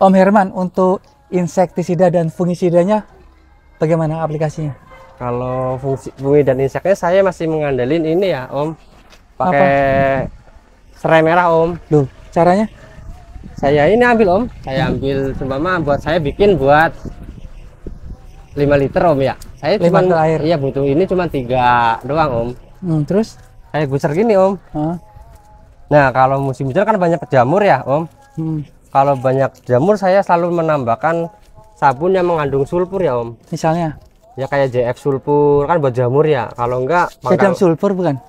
Om Herman, untuk insektisida dan fungisidanya bagaimana aplikasinya? Kalau fungi dan inseknya saya masih mengandalkan ini ya Om, pakai serai merah Om. Loh, caranya? Saya ini ambil Om, saya ambil seumpama buat saya bikin buat 5 liter Om ya. Saya cuma air. Iya butuh ini cuma 3 doang Om. Terus? Saya gusar gini Om. Nah kalau musim hujan kan banyak jamur ya Om. Kalau banyak jamur saya selalu menambahkan sabun yang mengandung sulfur ya Om. Misalnya? Ya kayak JF sulfur kan buat jamur ya. Kalau enggak Sedang sulfur bukan?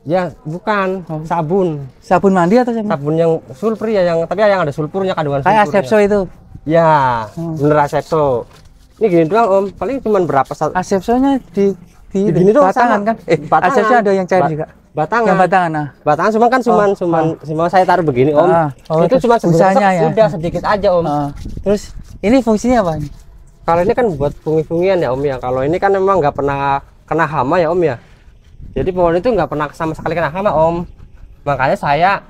Ya bukan, sabun. Sabun mandi atau sabun yang sulfur ya, tapi yang ada sulfurnya, kandungan kayak Asepso itu. Ya, bener Asepso. Ini gini doang Om, paling cuma berapa Asepsonya di gini doang batangan kan? Batangan. Asepso ada yang cair juga. Batangan. Yang batangan. Batangan cuma kan cuma saya taruh begini Om. Itu cuma usahanya ya. Udah sedikit aja Om. Terus ini fungsinya apa? Kalau ini kan buat fungi-fungian ya Om ya. Kalau ini kan memang nggak pernah kena hama ya Om ya. Jadi pohon itu nggak pernah sama sekali kena hama Om. Makanya saya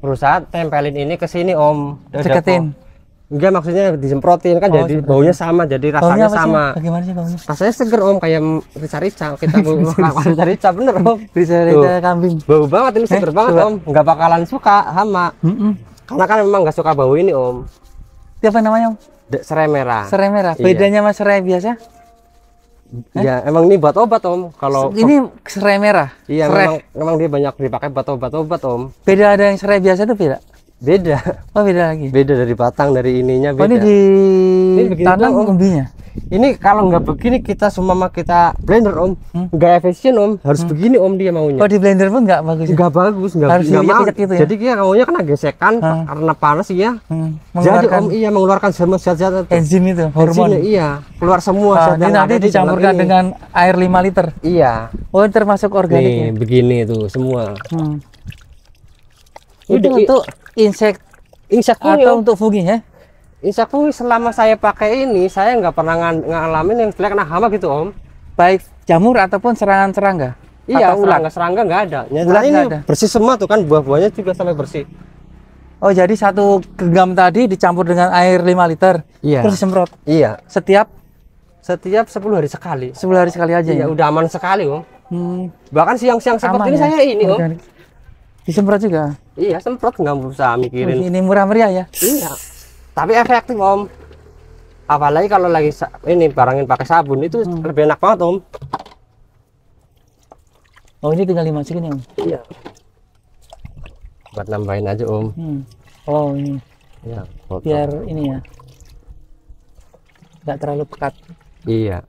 berusaha tempelin ini ke sini Om. Deketin. Enggak, maksudnya disemprotin kan, jadi baunya sama, jadi rasanya sama. Bagaimana sih baunya? Rasanya seger Om, kayak rica-rica. Kita rica-rica bener Om. Rica-rica kambing. Bau banget ini, seger banget Om. Nggak bakalan suka hama. Karena kan memang nggak suka bau ini Om. Itu apa namanya Om? Serai merah. Serai merah. Bedanya sama serai biasa? Ya emang ini buat obat Om. Kalau ini serai merah. Iya, memang dia banyak dipakai buat obat-obat Om. Beda ada yang serai biasa itu beda? Beda. Oh beda lagi. Beda dari batang, dari ininya beda. Oh, ini tanam umbinya. Ini kalau nggak begini kita kita blender Om, nggak efisien Om. Harus begini Om dia maunya. Oh di blender pun nggak bagus. Nggak bagus, nggak mau. Gitu ya? Jadi dia maunya kena gesekan karena panas ya. Jadi Om mengeluarkan semua zat-zat enzim itu, hormon. Iya, keluar semua. Ini nanti dicampurkan dengan air 5 liter. Iya. Oh termasuk organik. Nih, begini tuh semua. Itu untuk insek atau untuk fungi ya? Insek fungi selama saya pakai ini saya nggak pernah ngalamin yang kena hama gitu Om. Baik jamur ataupun serangan serangga. Iya, serangga nggak ada. Nyata ini ada. Bersih semua tuh kan, buah-buahnya juga sampai bersih. Oh jadi satu genggam tadi dicampur dengan air 5 liter. Iya. Terus disemprot. Iya. Setiap 10 hari sekali. 10 hari sekali aja ya. Udah aman sekali Om. Bahkan siang-siang seperti ini ya? saya ini Om. Disemprot juga. Iya, semprot, nggak usah mikirin. Ini murah meriah ya. Iya. Tapi efektif Om. Apalagi kalau lagi ini barangin pakai sabun itu lebih enak banget Om. Oh ini tinggal dimasukin ya Om? Iya. Buat nambahin aja Om. Oh ini. Ya. Biar ini ya. Nggak terlalu pekat. Iya.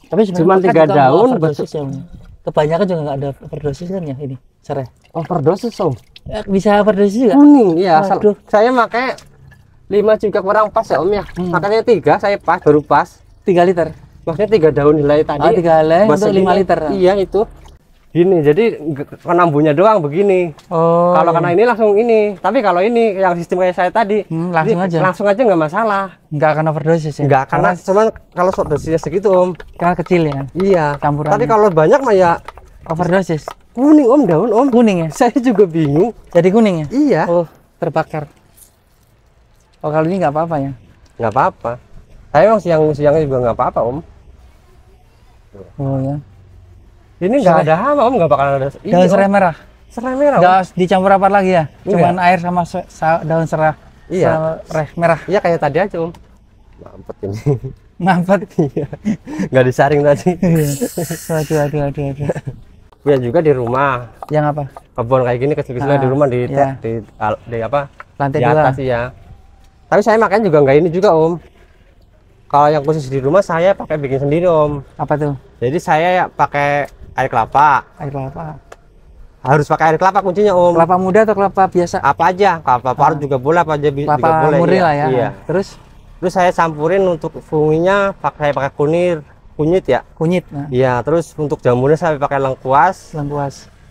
Tapi cuma 3 daun. Ya, kebanyakan juga nggak ada overdosis kan ya ini serai. Overdosis Om. Bisa overdosis juga. Kuning ya. Saya pakai 5 juga kurang pas ya Om ya. Makanya 3 saya pas, baru pas 3 liter. Maksudnya 3 daun helai tadi. 3 helai untuk 5 liter. Iya itu. Gini, jadi kena ambunya doang begini. Oh. Kalau kena ini langsung ini. Tapi kalau ini yang sistem kayak saya tadi, langsung aja nggak masalah. Nggak akan overdosis ya? Nggak, karena cuman kalau dosisnya segitu Om. Karena kecil ya? Iya. Campurannya. Tapi kalau banyak mah ya overdosis. Kuning Om, daun Om. Kuning ya? Saya juga bingung. Jadi kuning ya? Iya. Oh, terbakar. Oh kalau ini nggak apa-apa ya? Nggak apa-apa. Saya emang siang-siangnya juga nggak apa-apa Om. Oh ya. Ini nggak ada hama Om, nggak bakalan ada. Daun serai merah. Serai merah. Nggak dicampur apa lagi ya? Cuman air sama daun serai. Iya. Serai merah. Iya kayak tadi aja Om. Mampet ini. Mampet. Iya. Nggak disaring tadi. Aduh. Ya juga di rumah. Yang apa? Kebun kayak gini kecil-kecil di rumah di apa? Lantai di atas ya. Tapi saya makanya juga nggak ini juga Om. Kalau yang khusus di rumah saya pakai bikin sendiri Om. Apa tuh? Jadi saya pakai air kelapa. Air kelapa. Harus pakai air kelapa kuncinya Om. Kelapa muda atau kelapa biasa? Apa aja, kelapa parut juga boleh, apa aja juga boleh. Murni lah ya. Iya. Terus saya campurin untuk funginya pakai kunyit ya. Kunyit. Iya, terus untuk jamurnya saya pakai lengkuas.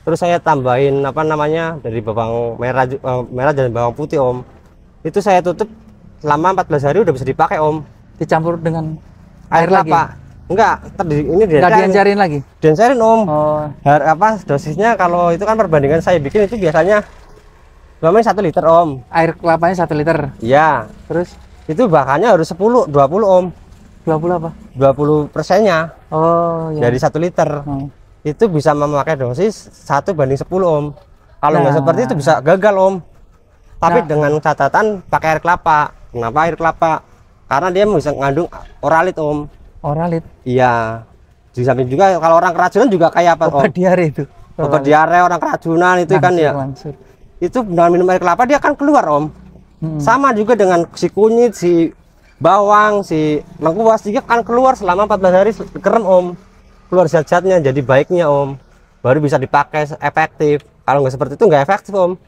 Terus saya tambahin apa namanya dari bawang merah dan bawang putih Om. Itu saya tutup selama 14 hari udah bisa dipakai Om. Dicampur dengan air kelapa. Enggak, ini diencarin lagi. Diencarin Om. Oh. Dosisnya kalau itu kan perbandingan saya bikin itu biasanya 1 liter Om. Air kelapanya 1 liter. Iya. Terus itu bahannya harus 10 20 om. 20 apa? 20%-nya Oh ya. dari 1 liter. Itu bisa memakai dosis 1:10 om. Kalau nggak Nah. seperti itu bisa gagal om. Tapi Nah. dengan catatan pakai air kelapa. Kenapa air kelapa? Karena dia bisa mengandung oralit om. Oralit. Iya. Di samping juga kalau orang keracunan juga kayak apa om? Obat diare itu. Obat diare orang keracunan itu kan ya. Langsur. Itu dengan minum air kelapa dia akan keluar om. Sama juga dengan si kunyit, si bawang, si lengkuas juga akan keluar selama 14 hari kerem om. Keluar zat-zatnya jadi baiknya om. Baru bisa dipakai efektif. Kalau nggak seperti itu nggak efektif om.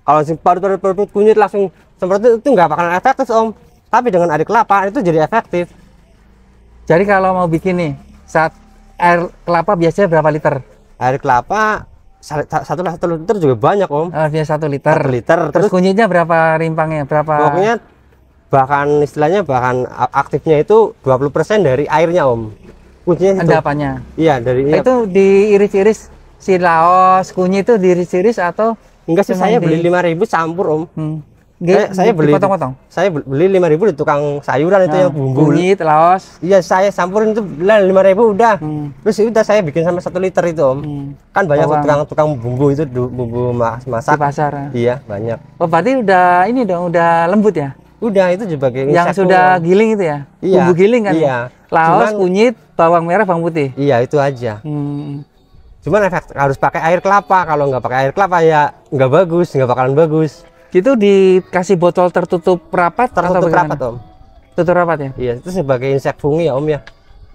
Kalau si parut-parut kunyit langsung seperti itu nggak bakalan efektif om. Tapi dengan air kelapa itu jadi efektif. Jadi kalau mau bikin nih, saat air kelapa biasanya berapa liter? Air kelapa satu liter juga banyak om. Biasa 1 liter. 1 liter. Terus kunyitnya berapa rimpangnya? Berapa? Pokoknya bahan istilahnya bahan aktifnya itu 20% dari airnya om. Kuncinya itu. Endapannya. Iya dari iya. Itu diiris-iris si laos kunyit itu diiris-iris atau Enggak sih, cuman saya beli 5.000 campur om. Saya beli potong-potong. Saya beli 5.000 di tukang sayuran itu yang bumbu. Kunyit, laos. Iya saya campurin itu 5.000 udah. Terus udah saya bikin sampai 1 liter itu om. Kan banyak tukang bumbu itu bumbu masak Di pasar. iya banyak. Oh berarti udah ini dong, udah lembut ya? Udah itu sebagai Yang sudah giling itu ya? Iya, Bumbu giling kan? iya. Laos, kunyit, bawang merah, bawang putih. Iya itu aja. Cuman efek harus pakai air kelapa. Kalau nggak pakai air kelapa ya nggak bagus, nggak bakalan bagus. Itu dikasih botol tertutup rapat atau Tertutup bagaimana? rapat om. Tutup rapat ya? Iya itu sebagai insek fungi ya om ya.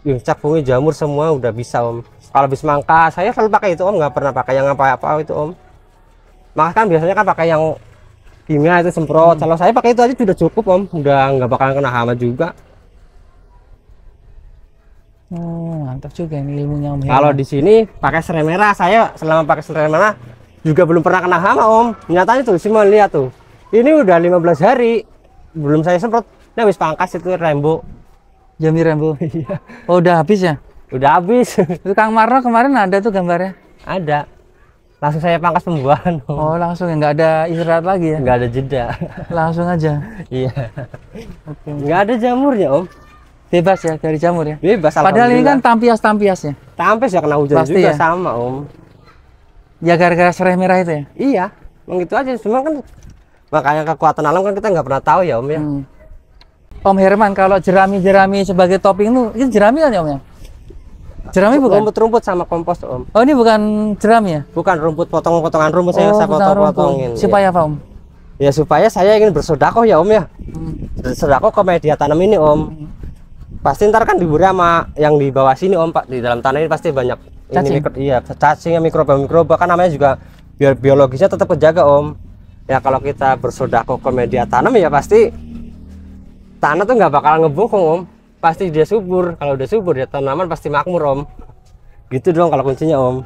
Insek fungi, jamur semua udah bisa om. Kalau bismangka saya selalu pakai itu om, nggak pernah pakai yang apa-apa itu om. Maka kan biasanya kan pakai yang kimia itu semprot. Kalau saya pakai itu aja sudah cukup om, udah nggak bakalan kena hama juga. Mantap juga ini ilmunya om. Kalau di sini pakai serai merah, saya selama pakai serai merah juga belum pernah kena hama om. Nyatanya tuh semua lihat tuh, ini udah 15 hari belum saya semprot. Ini habis pangkas itu rembo. Jambi rembo. Iya. Oh udah habis ya? Udah habis. Itu Kang Marno kemarin ada tuh gambarnya. Ada. Langsung saya pangkas pembuahan om. Oh langsung ya, nggak ada istirahat lagi ya? Nggak ada jeda. Langsung aja. Iya. Nggak ada jamurnya om. Bebas ya dari jamur ya? Bebas. Padahal ini kan tampias-tampiasnya. Tampes ya kena hujan Pasti juga ya? sama om. Ya gara-gara serai merah itu ya? Iya. Emang gitu aja. Cuma kan makanya kekuatan alam kan kita nggak pernah tahu ya om ya. Om Herman, kalau jerami-jerami sebagai topping itu jerami kan ya om ya? Jerami bukan? Rumput-rumput sama kompos om. Oh ini bukan jerami ya? Bukan rumput, potongan rumput saya potong-potongin. Supaya apa om? Ya supaya saya ingin bersedekah ya om ya. Bersedekah ke media tanam ini om. Pasti ntar kan diburu sama yang di bawah sini om pak. Di dalam tanah ini pasti banyak Cacing? iya cacingnya, mikroba kan namanya juga biar biologisnya tetap terjaga om. Ya kalau kita bersedekah ke media tanam ya pasti tanah tuh nggak bakalan ngebokong om. Pasti dia subur. Kalau udah subur ya tanaman pasti makmur om. Gitu dong kalau kuncinya om.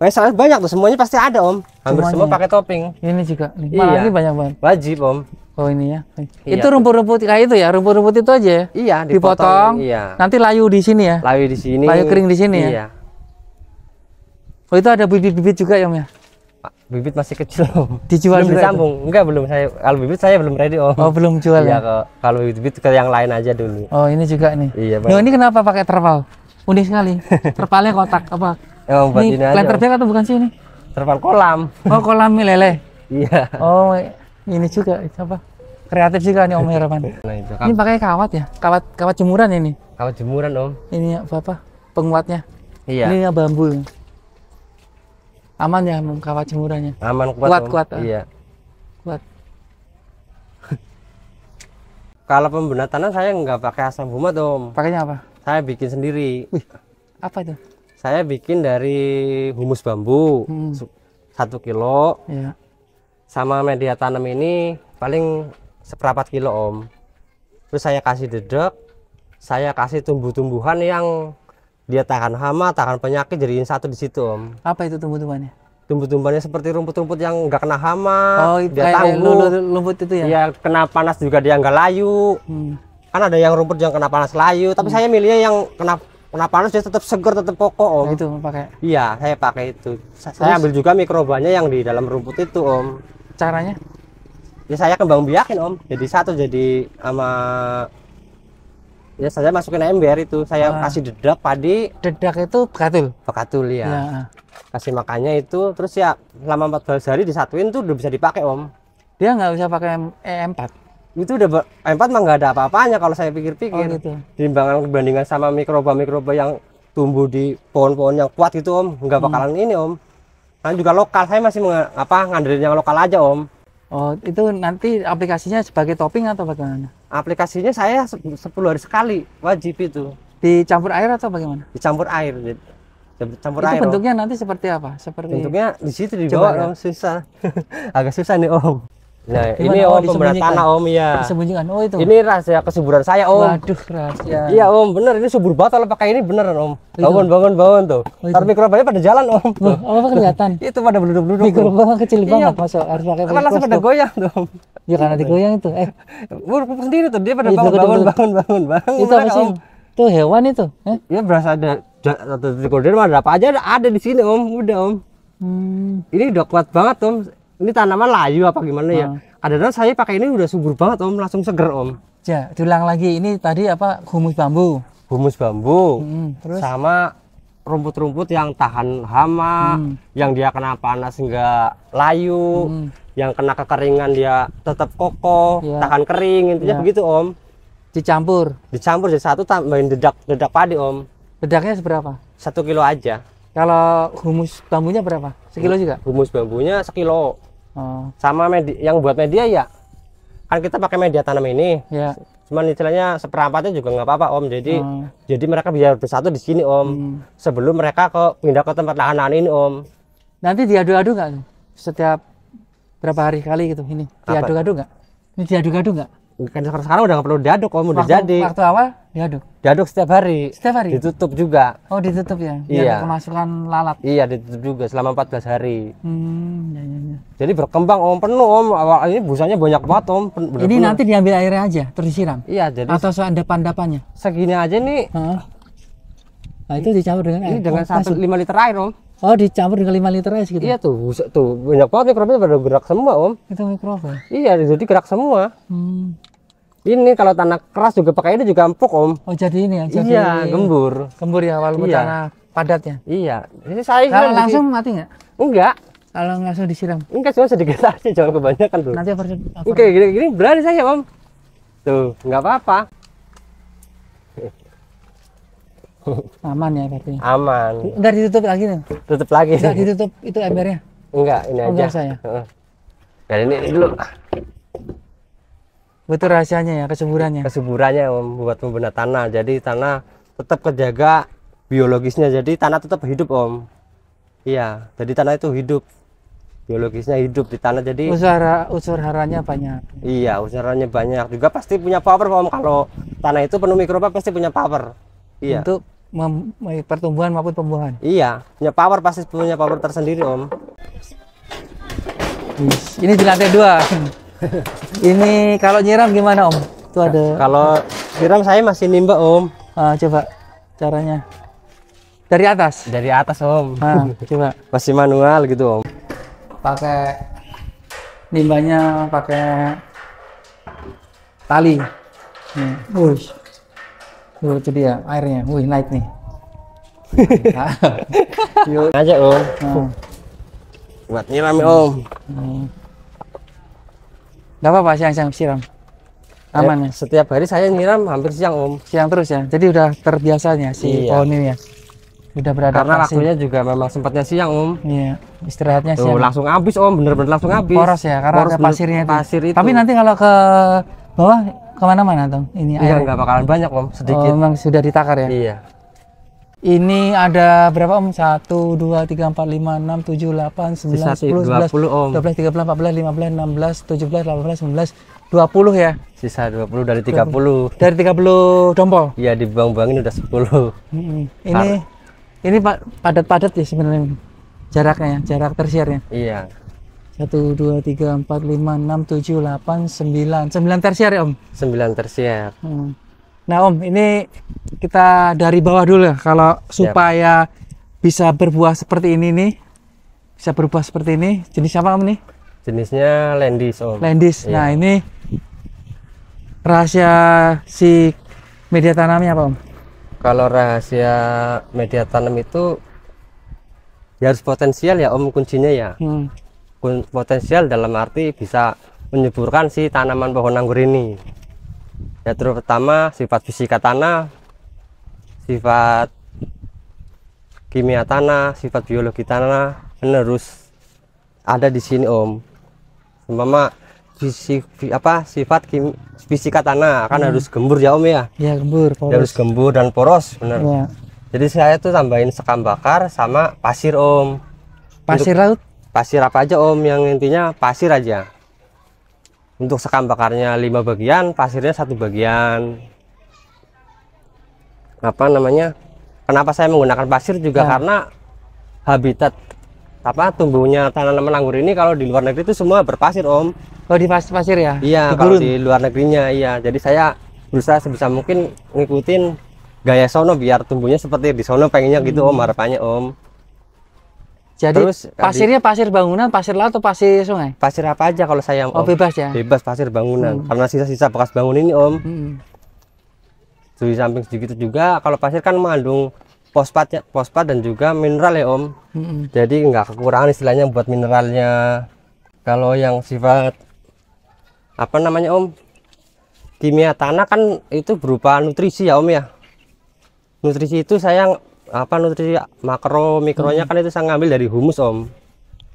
Soalnya banyak tuh, semuanya pasti ada om. Hampir Semuanya. semua pakai topping. Ini juga. Malah Iya. ini banyak banget. Wajib om. Oh ini ya. Iya. Itu rumput-rumput kayak itu ya, rumput-rumput itu aja ya? Iya Dipotong. Iya. Nanti layu di sini ya? Layu di sini. Layu kering di sini ya? Iya. Oh itu ada bibit-bibit juga ya om ya? Pak, bibit masih kecil om. Dijual belum juga disambung. Enggak belum saya. Kalau bibit saya belum ready om. Oh belum jual Iya ya? kalau bibit ke yang lain aja dulu. Oh ini juga nih. Iya Nah, ini kenapa pakai terpal? Unik sekali. Terpalnya kotak apa? Emang buat Ini ini aja. planter bag atau bukan sih ini? Terpal kolam. Oh kolam lele. Iya. Oh ini juga apa? Kreatif juga nih Om Herman. Nah itu Ini pakai kawat ya? Kawat jemuran ini. kawat jemuran om. Ini apa? Penguatnya. Iya. Ini bambu. Aman ya kawat jemurannya. Aman kuat om. Kuat. Iya. Kuat. Kalau pembenatannya saya nggak pakai asam bumat om. Pakainya apa? Saya bikin sendiri. Wih, apa itu? Saya bikin dari humus bambu 1 kilo Ya. sama media tanam ini paling 1/4 kilo om. Terus saya kasih dedek, saya kasih tumbuh-tumbuhan yang dia tahan hama, tahan penyakit, jadiin satu di situ om. Apa itu tumbuh-tumbuhannya? Tumbuh-tumbuhannya seperti rumput-rumput yang nggak kena hama, Oh, dia kayak tangguh. lumput itu ya? Iya, kena panas juga dia nggak layu. Kan ada yang rumput yang kena panas layu, tapi saya milihnya yang kena panas dia tetap segar, tetap kokoh om. Nah, itu pakai. Iya, saya pakai itu. Saya ambil juga mikrobanya yang di dalam rumput itu om. Caranya? Ya saya kembang biakin om, jadi satu, jadi sama ya saya masukin ember itu, saya kasih dedak padi. Dedak itu Bekatul ya. ya. Kasih makannya itu, terus ya selama 14 hari disatuin tuh udah bisa dipakai om. Dia nggak bisa pakai E4. Itu udah empat mah nggak ada apa-apanya kalau saya pikir-pikir. Oh gitu. Dibandingkan sama mikroba yang tumbuh di pohon-pohon yang kuat gitu om, nggak bakalan ini om. Kan juga lokal, saya masih ngandelin yang lokal aja om. Oh itu nanti aplikasinya sebagai topping atau bagaimana? Aplikasinya saya 10 hari sekali wajib itu. Dicampur air atau bagaimana? Dicampur air. Campur Itu air bentuknya nanti seperti apa? bentuknya di situ di Coba bawah om, susah. Agak susah nih om. Nah Gimana? ini Oh, om pemberat tanah om ya. Disembunyikan. Oh itu. Ini rahasia kesuburan saya om. Waduh rahasia. Iya om, bener ini subur banget kalau pakai ini beneran om. Itu. Bangun tuh. Oh, itu. Ntar mikrobanya pada jalan om. Wah, apa kelihatan? Itu pada beluduk-beluduk. Mikroba kecil Iya. banget, masuk harus pakai Kan langsung pada mikroskop. goyang tuh om. Ya karena digoyang itu. Sendiri tuh dia pada Itu bangun. Itu apa sih? Itu hewan itu? Ya berasa ada satu dekoder mah ada apa aja ada di sini om, udah om. Ini udah kuat banget om. Ini tanaman layu apa gimana ya? Kadang-kadang saya pakai ini udah subur banget om, langsung seger om. Ya, diulang lagi. Ini tadi apa? Humus bambu. Humus bambu, Terus sama rumput-rumput yang tahan hama, yang dia kena panas enggak layu, yang kena kekeringan dia tetap kokoh, Ya. tahan kering, intinya Ya. begitu om. dicampur. Dicampur jadi satu, tambahin dedak padi om. Dedaknya seberapa? 1 kilo aja. Kalau humus bambunya berapa? Sekilo juga? Humus bambunya 1 kilo. Oh, Sama yang buat media ya, kan kita pakai media tanam ini. ya. Cuman istilahnya seperempatnya juga nggak apa-apa om. Jadi Oh. jadi mereka biar bersatu di sini om. Sebelum mereka pindah ke tempat lahan ini om. Nanti diadu-adu nggak? Setiap berapa hari kali gitu ini? Apa? Diadu-adu nggak? Ini diadu-adu nggak? Kan sekarang udah nggak perlu diaduk om, udah jadi. Waktu awal diaduk. Diaduk setiap hari. Setiap hari? Ditutup juga. Oh ditutup ya? Biar Iya. nggak kemasukan lalat. Iya ditutup juga selama 14 hari. Ya. Jadi berkembang om, penuh om. Awal ini busanya banyak banget om. Ini nanti diambil airnya aja, terus disiram? Iya jadi Atau endapan-endapannya? segini aja nih. Heeh. Nah itu dicampur dengan air? Ini dengan Langsung. 5 liter air om. Oh dicampur dengan 5 liter air gitu? Iya tuh, tuh banyak banget mikrobnya pada gerak semua om. Itu mikroba? Iya jadi gerak semua. Ini kalau tanah keras juga pakai ini juga empuk om. Oh jadi ini ya? Jadi Iya gembur. gembur ya walaupun Iya. tanah padatnya? Iya. Ini saya Kalau siram di langsung sini. mati nggak? Enggak. Kalau langsung disiram? Enggak cuma sedikit aja, jangan kebanyakan tuh. Nanti apa? Oke gini berani saya om. Tuh nggak apa-apa. Aman ya berarti? Aman. Nggak ditutup lagi nih? Tutup lagi. Nggak ditutup itu embernya? Enggak, ini Oh, aja. nggak usah ya? Heeh. Dan ini dulu Betul rahasianya ya, kesuburannya? kesuburannya om buat pembina tanah. Jadi tanah tetap kejaga biologisnya. Jadi tanah tetap hidup om. Iya, jadi tanah itu hidup. Biologisnya hidup di tanah jadi Unsur haranya banyak. iya, usaharanya banyak. Juga pasti punya power om. Kalau tanah itu penuh mikroba pasti punya power. Iya. Untuk pertumbuhan maupun pembuahan. Iya, punya power, pasti punya power tersendiri om. Ini di lantai 2. Ini kalau nyiram gimana om? Itu ada. Kalau siram saya masih nimba om. Coba caranya. Dari atas. Dari atas om. Coba. Masih manual gitu om. Pakai nimbanya pakai tali. Nih, wush. Tuh, itu dia airnya. Wih, naik nih. Yuk. Aja om. Nah, Buat nyiram ya, om. nggak apa-apa siang-siang siram. Aman ya. Setiap hari saya nyiram hampir siang om. Siang terus ya. Jadi udah terbiasanya si Iya. pohon ini ya. Udah Karena beradaptasi. waktunya juga memang sempatnya siang om. Iya, istirahatnya Tuh siang. langsung habis om, bener-bener langsung habis. Poros ya, karena Poros ada pasirnya itu. Pasir itu. Tapi nanti kalau ke bawah kemana-mana dong? Ini iya air. nggak bakalan banyak om, Oh, sedikit. memang sudah ditakar ya. Iya. Ini ada berapa om? 1, 2, 3, 4, 5, 6, 7, 8, 9, 10, 11, 20 om. 12, 13, 14, 15, 16, 17, 18, 19, 20 ya. Sisa 20 dari 30. Dari 30 dompol. Iya dibuang-buangin udah 10. Ini padat-padat ya sebenarnya jaraknya ya, jarak tersiernya. Iya. 1, 2, 3, 4, 5, 6, 7, 8, 9. 9 tersier ya om? 9 tersier. Nah om, ini kita dari bawah dulu ya, kalau supaya bisa berbuah seperti ini nih, bisa berbuah seperti ini, jenis apa om nih? Jenisnya Landis om. Landis. Iya. Nah, ini rahasia si media tanamnya apa, Om? Kalau rahasia media tanam itu ya harus potensial ya om, kuncinya ya. Potensial dalam arti bisa menyuburkan si tanaman pohon anggur ini. Ya terutama sifat fisika tanah, sifat kimia tanah, sifat biologi tanah harus ada di sini om. Umpama sifat fisika tanah kan harus gembur ya om ya. Ya, gembur, Dia harus gembur dan poros, benar. Ya. Jadi saya tuh tambahin sekam bakar sama pasir om. Pasir laut. Pasir apa aja om, yang intinya pasir aja. Untuk sekam bakarnya 5 bagian, pasirnya 1 bagian. Apa namanya? Kenapa saya menggunakan pasir juga karena habitat tumbuhnya tanaman anggur ini kalau di luar negeri itu semua berpasir om. Oh, di pasir ya? Iya, kalau di luar negerinya iya. Jadi saya berusaha sebisa mungkin ngikutin gaya sono biar tumbuhnya seperti di sono, pengennya gitu om, harapannya om. Jadi terus pasirnya pasir bangunan, pasir laut atau pasir sungai? Pasir apa aja kalau saya om. Oh, bebas ya? Bebas pasir bangunan. Karena sisa-sisa bekas bangun ini om. Di samping segitu juga kalau pasir kan mengandung fosfat dan juga mineral ya om. Jadi nggak kekurangan istilahnya buat mineralnya. Kalau yang sifat apa namanya om, kimia tanah kan itu berupa nutrisi ya om ya. Nutrisi itu saya nutrisi makro mikronya kan itu saya ngambil dari humus om.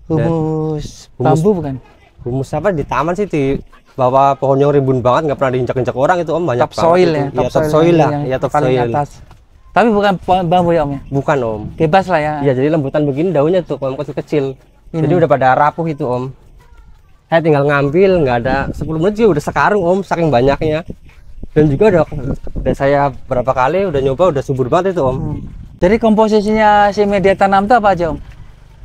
Humus bambu bukan? Humus apa di taman sih, di bawah pohon yang rimbun banget, nggak pernah diinjak-injak orang itu om, banyak Topsoil ya, topsoil lah ya, paling topsoil. atas. Tapi bukan bambu ya om ya? Bukan om, Bebas lah ya. iya jadi lembutan begini daunnya tuh om, kecil-kecil. Jadi udah pada rapuh itu om. Saya tinggal ngambil, nggak ada 10 menit juga udah sekarung om, saking banyaknya. Dan juga udah saya berapa kali udah nyoba, udah subur banget itu om. Jadi komposisinya si media tanam itu apa aja om?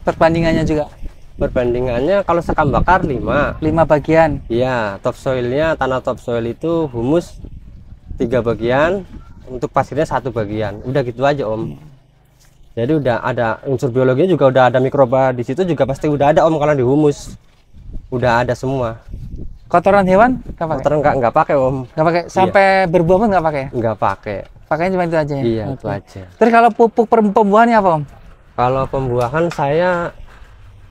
Perbandingannya juga? Perbandingannya kalau sekam bakar 5 bagian. iya, topsoilnya, tanah topsoil itu humus 3 bagian, untuk pasirnya 1 bagian, udah gitu aja om. Jadi udah ada unsur biologinya juga, udah ada mikroba di situ juga pasti udah ada om. Kalau di humus udah ada semua. Kotoran hewan nggak pakai? Kotoran nggak pakai om. Nggak pakai sampai berbuah pun nggak pakai? Nggak pakai. Pakainya cuma itu aja ya? Iya, itu aja. Terus kalau pupuk pembuahannya apa om? Kalau pembuahan saya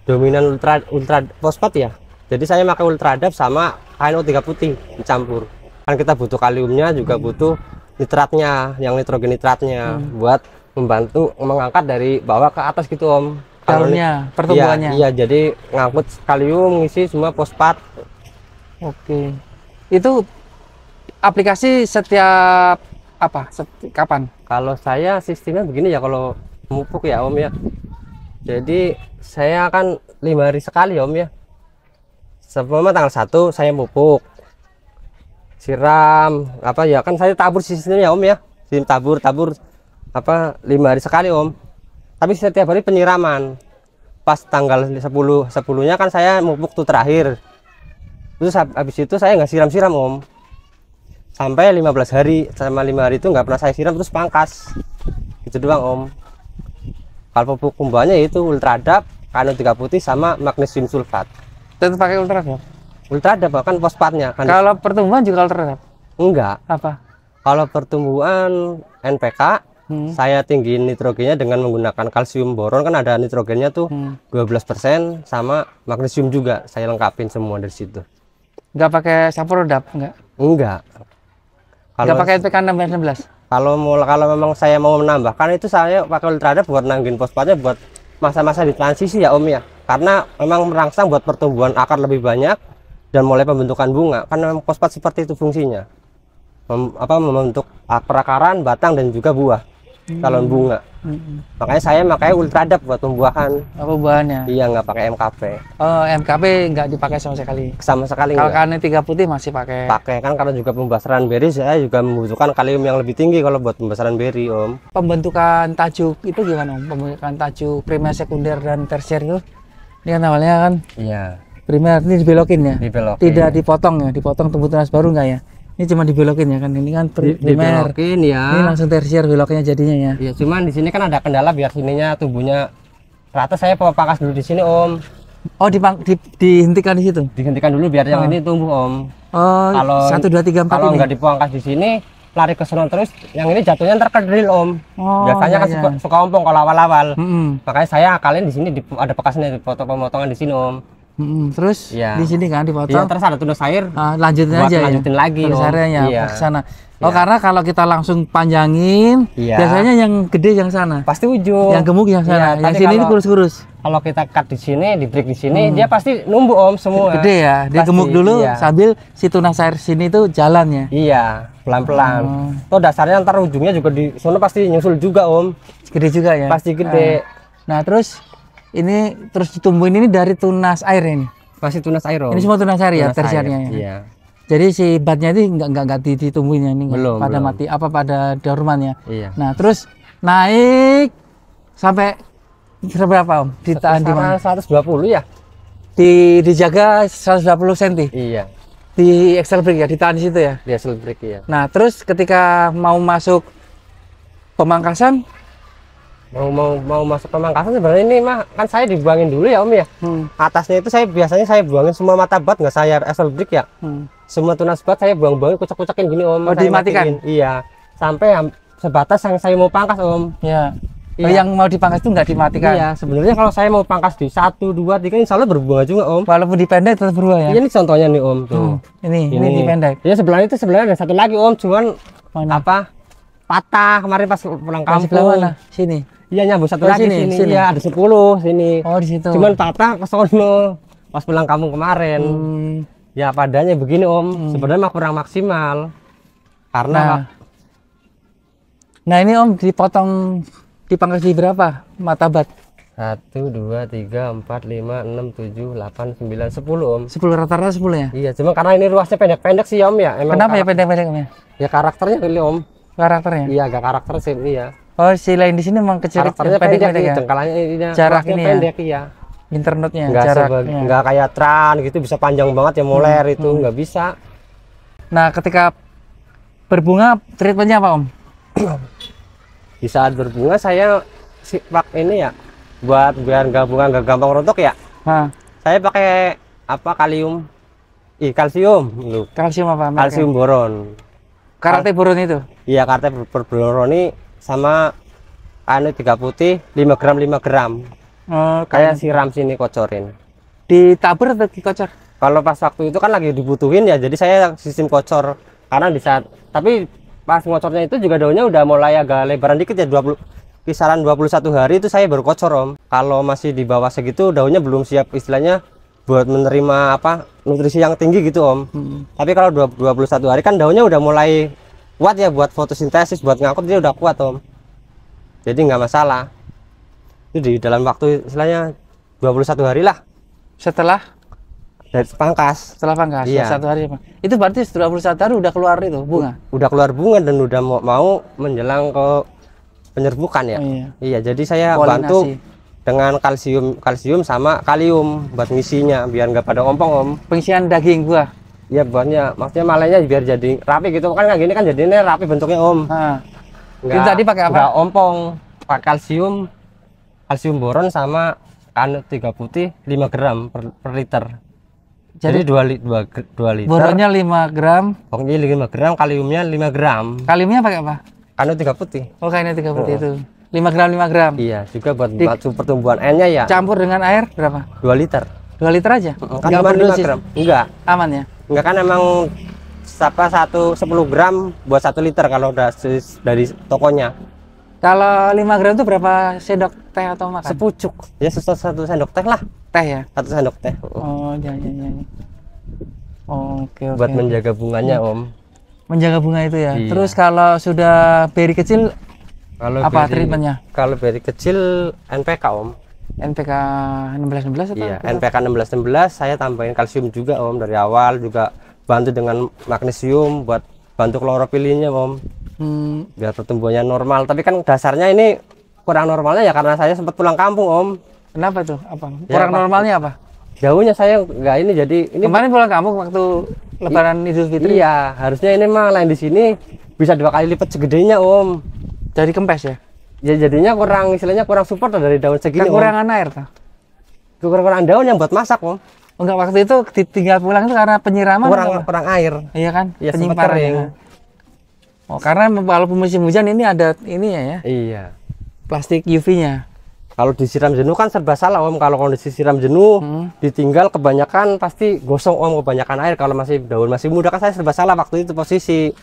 dominan ultra fosfat ya. Jadi saya pakai ultradap sama KNO3 putih dicampur. Kan kita butuh kaliumnya juga butuh nitratnya, yang nitrogen nitratnya buat membantu mengangkat dari bawah ke atas gitu om. Daunnya, pertumbuhannya. Iya, jadi ngangkut kalium, ngisi semua fosfat. Oke. Itu aplikasi setiap kapan? Kalau saya sistemnya begini ya, kalau memupuk ya om ya. Jadi saya kan 5 hari sekali om ya. Sebelum tanggal 1 saya pupuk, siram apa ya, kan saya tabur sistemnya ya om ya. Sistem tabur 5 hari sekali om. Tapi setiap hari penyiraman. Pas tanggal 10-nya kan saya pupuk tuh terakhir. Terus habis itu saya nggak siram-siram om. Sampai 15 hari, sama 5 hari itu nggak pernah saya siram, terus pangkas. Gitu doang om. Kalau pupuk pembuahannya itu ultradap, KNO3 putih sama magnesium sulfat. Tetap pakai ultradap? Ultradap bahkan fosfatnya kan. Kalau pertumbuhan juga ultradap? Enggak. Apa? Kalau pertumbuhan NPK, saya tinggiin nitrogennya dengan menggunakan kalsium boron, kan ada nitrogennya tuh 12%, sama magnesium juga saya lengkapin semua dari situ. Nggak pakai Saprorodap? Enggak. Nggak pakai NPK 16? Kalau memang saya mau menambahkan itu saya pakai ultradap buat nanggin fosfatnya buat masa-masa di transisi ya om ya. Karena memang merangsang buat pertumbuhan akar lebih banyak dan mulai pembentukan bunga. Karena memang fosfat seperti itu fungsinya. Membentuk perakaran, batang dan juga buah. Calon bunga. Makanya saya pakai ultradap buat pembuahan. Pembuahannya? Iya, nggak pakai MKP. Oh, MKP nggak dipakai sama sekali? Sama sekali kalau nggak. KNO3 putih masih pakai? Pakai kan, karena juga pembesaran beri saya juga membutuhkan kalium yang lebih tinggi kalau buat pembesaran beri om. Pembentukan tajuk itu gimana om? Pembentukan tajuk primer, sekunder dan tersier itu? Ini kan awalnya kan Iya. primer, ini dibelokin ya? Dibelokin. Tidak dipotong ya? Dipotong tumbuh tunas baru nggak ya? Ini cuma dibelokin ya kan? Ini kan primer. Dibelokin ya. Ini langsung tersier beloknya jadinya ya? Iya, cuman di sini kan ada kendala biar sininya tumbuhnya rata, saya pangkas dulu di sini om. Oh, dihentikan di situ. Dihentikan dulu biar yang ini tumbuh om. Oh, Kalau 1 2 3 4 kalau ini. nggak dipangkas di sini lari ke sono terus, yang ini jatuhnya ntar kedril om. Oh, Biasanya iya, kan iya. suka ompong kalau awal-awal. Makanya saya kalian di sini ada bekasnya, dipotong pemotongan di sini om. Terus Iya. di sini kan Iya, dipotong. terus ada tunas air. Lanjutin buat aja ya. lanjutin lagi Tunas om. airnya Iya. ke sana. Oh, Iya. karena kalau kita langsung panjangin, Iya. biasanya yang gede yang sana. Pasti ujung. Yang gemuk yang sana. Iya, Yang tapi sini ini kalau- kurus-kurus. Kalau kita cut di sini, di break di sini, dia pasti numbuh om semua. Gede ya. Dia Pasti, gemuk dulu iya. sambil si tunas air sini tuh jalan ya. Iya, pelan-pelan. Tuh dasarnya ntar ujungnya juga di sana pasti nyusul juga om. Gede juga ya. Pasti gede. Nah, terus ini terus ditumbuhin ini dari tunas air ini. Pasti tunas air om. Ini semua tunas air ya, Tunas tersiarnya air, ya. Iya. Jadi si batnya ini nggak ditumbuhin ya, ini nggak? Belum, pada belum. mati apa pada daurmannya. Iya. Nah, terus naik sampai berapa om? Ditahan di mana? 120 ya? Dijaga 120 cm. Iya. Di Excel break ya, ditahan di situ ya. Di hasil break ya. Nah, terus ketika mau masuk pemangkasan, Mau masuk pemangkasan sebenarnya ini mah kan saya dibuangin dulu ya om ya. Atasnya itu saya biasanya saya buangin semua mata bat, nggak saya hasil break ya. Semua tunas bat saya buang-buangin, kucek-kucekin gini om. Oh, Saya dimatikan? matiin. Iya. Sampai sebatas yang saya mau pangkas om. ya. Oh, Iya. yang mau dipangkas itu nggak dimatikan. Iya, sebenarnya kalau saya mau pangkas di 1, 2, 3 insya Allah berbunga juga om. Walaupun dipendek tetap berubah ya. Iya, ini contohnya nih om tuh. Ini dipendek. Iya sebelah itu sebenarnya ada satu lagi om, cuman Mana? apa patah kemarin pas pulang Yang sebelah kampung. mana? Sini. Iya nyambung satu Oh, lagi sini, sini. sini. Iya ada 10 sini. Oh, di situ. Cuman patah ke sono pas pulang kampung kemarin. Ya padanya begini om, sebenarnya mah kurang maksimal. Karena Nah, ini om dipotong dipangkas di berapa mata bat? 1, 2, 3, 4, 5, 6, 7, 8, 9, 10 om. 10 rata-rata 10 ya? Iya, cuma karena ini ruasnya pendek-pendek sih om ya. Emang Kenapa ya pendek-pendeknya? ya karakternya kali om. Karakternya? Iya agak karakter sih iya. Oh, si lain di sini memang kecil Karakternya pendek-pendek pendek ya? jengkalannya ini Jarak ruasnya ini ya? pendek iya. Internetnya, Nggak jaraknya. nggak kayak tran gitu bisa panjang banget ya moler itu nggak bisa. Nah, ketika berbunga treatmentnya apa om? Di saat berbunga saya pak ini ya buat biar nggak bunga nggak gampang rontok ya. Nah, Saya pakai apa kalsium, kalsium, loh. kalsium apa? mereknya? Kalsium boron. Karate boron itu? Iya karate boron ini sama anu 3 putih 5 gram 5 gram. Oh, Kayak siram sini kocorin. ditabur atau dikocor? Kalau pas waktu itu kan lagi dibutuhin ya, jadi saya sistem kocor karena di saat tapi pas ngocornya itu juga daunnya udah mulai agak lebaran dikit ya 20 kisaran 21 hari itu saya baru kocor om. Kalau masih di bawah segitu daunnya belum siap istilahnya buat menerima apa nutrisi yang tinggi gitu om. Tapi kalau 21 hari kan daunnya udah mulai kuat ya buat fotosintesis, buat ngangkut dia udah kuat om. Jadi nggak masalah. Itu di dalam waktu istilahnya 21 hari lah Setelah dari pangkas. pangkas? Iya. 1 hari apa? Itu berarti 21 hari udah keluar itu bunga? Udah keluar bunga dan udah mau menjelang ke penyerbukan ya. Oh, iya. Iya, jadi saya Polinasi. bantu dengan kalsium sama kalium buat ngisinya biar nggak pada ompong om. Pengisian daging buah? Iya buatnya, maksudnya malainya biar jadi rapi gitu kan, kayak gini kan jadinya rapi bentuknya om. Nah, itu tadi pakai apa? Nggak ompong, pakai kalsium boron sama kanut 3 putih 5 gram per liter. Jadi 2 liter. Boronnya 5 gram, Pokoknya 5 gram, kaliumnya 5 gram. kaliumnya pakai apa? Kanut 3 putih. Oh, kayaknya 3 putih itu. 5 gram 5 gram. Iya, juga buat bantu pertumbuhan N-nya ya. Campur dengan air berapa? 2 liter. 2 liter aja? Kan Nggak cuma perlu 5 gram. Enggak. Aman ya? Enggak kan emang 10 gram buat 1 liter kalau udah dari tokonya. Kalau 5 gram itu berapa sendok teh atau makan? Sepucuk. Ya 1 sendok teh lah. Teh ya? 1 sendok teh. Oh, ya. Oke. Buat menjaga bunganya, Om. Menjaga bunga itu ya. Iya. Terus kalau sudah beri kecil Kalau apa beri- treatmentnya? Kalau beri kecil NPK, Om. NPK 16 atau? Iya, NPK 16 saya tambahin kalsium juga, Om. Dari awal juga bantu dengan magnesium buat bantu klorofilinnya, Om. Biar pertumbuhannya normal. Tapi kan dasarnya ini kurang normalnya ya karena saya sempat pulang kampung, Om. Kenapa tuh? Apa? Ya, Kurang Pak. normalnya apa? Jauhnya saya nggak ini jadi ini Kemarin pulang kampung waktu Lebaran Idul Fitri. iya, harusnya ini mah lain di sini bisa 2 kali lipat segedenya, Om. Jadi kempes ya? Ya jadinya kurang istilahnya kurang support dari daun segini, Om. Kekurangan air tuh. Kekurangan daun yang buat masak om. Enggak, waktu itu ditinggal pulang itu karena penyiraman apa? Kurang air. Iya kan? Iya, sempat Penyimpanan kering. ya. Oh, karena walaupun musim hujan ini ada ini ya, Iya. plastik UV-nya. Kalau disiram jenuh kan serba salah om. Kalau kondisi siram jenuh ditinggal kebanyakan pasti gosong om, kebanyakan air. Kalau masih daun masih muda kan saya serba salah waktu itu posisi.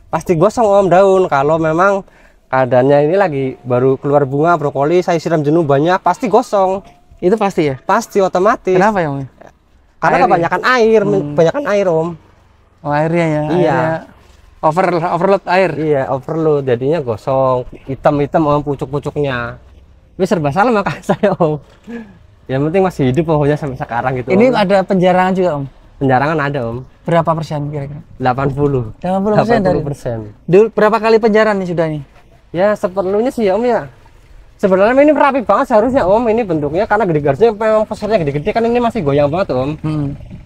Pasti gosong om daun. Kalau memang keadaannya ini lagi baru keluar bunga brokoli, saya siram jenuh banyak pasti gosong. Itu pasti ya? Pasti otomatis. Kenapa ya, Om? Karena Air kebanyakan air, kebanyakan air om. Oh, airnya ya. Iya. Airnya overload air. Iya, overload jadinya gosong, hitam-hitam om pucuk-pucuknya. Ini serba salah maka saya om. Yang penting masih hidup pokoknya sampai sekarang gitu. Ini om. ada penjarangan juga, Om. Penjarangan ada om. Berapa persen kira-kira? 80. 80% dari. 80%. Dulu berapa kali penjarahan nih sudah nih? Ya seperlunya sih ya om ya. Sebenarnya ini rapi banget seharusnya om. Ini bentuknya karena gede garisnya memang besarnya gede-gede kan ini masih goyang banget om.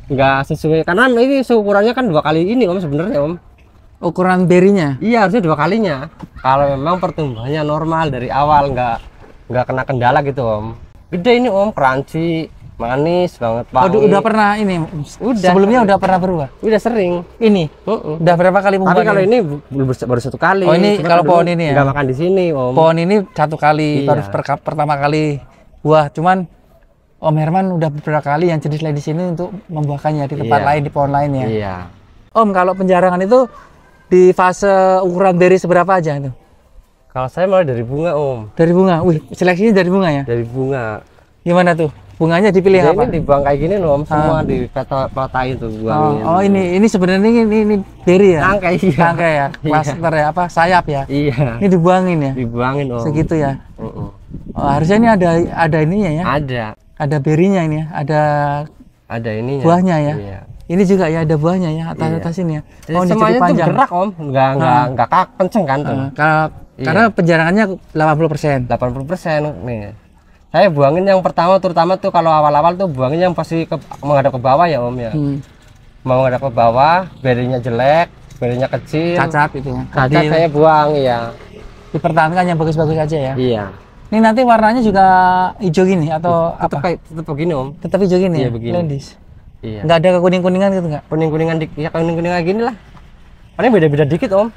Nggak sesuai karena ini seukurannya kan 2 kali ini om sebenarnya om. Ukuran berinya. Iya harusnya 2 kalinya. Kalau memang pertumbuhannya normal dari awal nggak kena kendala gitu om. Gede ini om, crunchy, manis banget Oh, wangi. udah pernah ini. Udah. Sebelumnya udah pernah berubah. Udah sering. Ini. Udah berapa kali Tapi pembuahan kalau ini baru 1 kali. Oh, ini Cuma kalau dulu pohon ini ya? nggak makan di sini om. pohon ini 1 kali, Iya. baru pertama kali buah. Cuman Om Herman udah beberapa kali yang jenis lain di sini untuk membuahkannya di tempat Iya. lain, di pohon lain ya. Iya. Om, kalau penjarangan itu di fase ukuran beri seberapa aja itu? Kalau saya mulai dari bunga om. Dari bunga. Wih, seleksinya dari bunga ya? Dari bunga. Gimana tuh? Bunganya dipilih Ya, apa? ini dibuang kayak gini loh om. Semua dipetain tuh buangin. Oh, ini sebenarnya ini beri ya? Tangkai iya. Tangkai ya? Cluster ya? Apa? Sayap ya? Iya. Ini dibuangin ya? Dibuangin om. Segitu ya? Uh-uh. Oh, harusnya ini ada ininya ya? Ada. Ada berinya ini ya? Ada ininya. Buahnya ya? Iya. Ini juga ya ada buahnya ya atas ini ya. Jadi ini semuanya jadi tuh panjang. gerak om, nggak kenceng kan tuh. Karena penjarangannya 80%. 80% nih. Saya buangin yang pertama terutama tuh kalau awal-awal tuh buangin yang pasti menghadap ke bawah ya om ya. Mau menghadap ke bawah, berinya jelek, berinya kecil. Cacat itu ya. Cacat saya buang ya. Dipertahankan yang bagus-bagus aja ya. Iya. Ini nanti warnanya juga hijau gini atau Tetap apa? kayak tetap begini om. Tetap hijau gini Iya, ya? begini. Lendis. Iya. Nggak ada kekuning-kuningan gitu nggak? Kuning-kuningan ya kuning-kuningan gini lah. Paling beda-beda dikit om.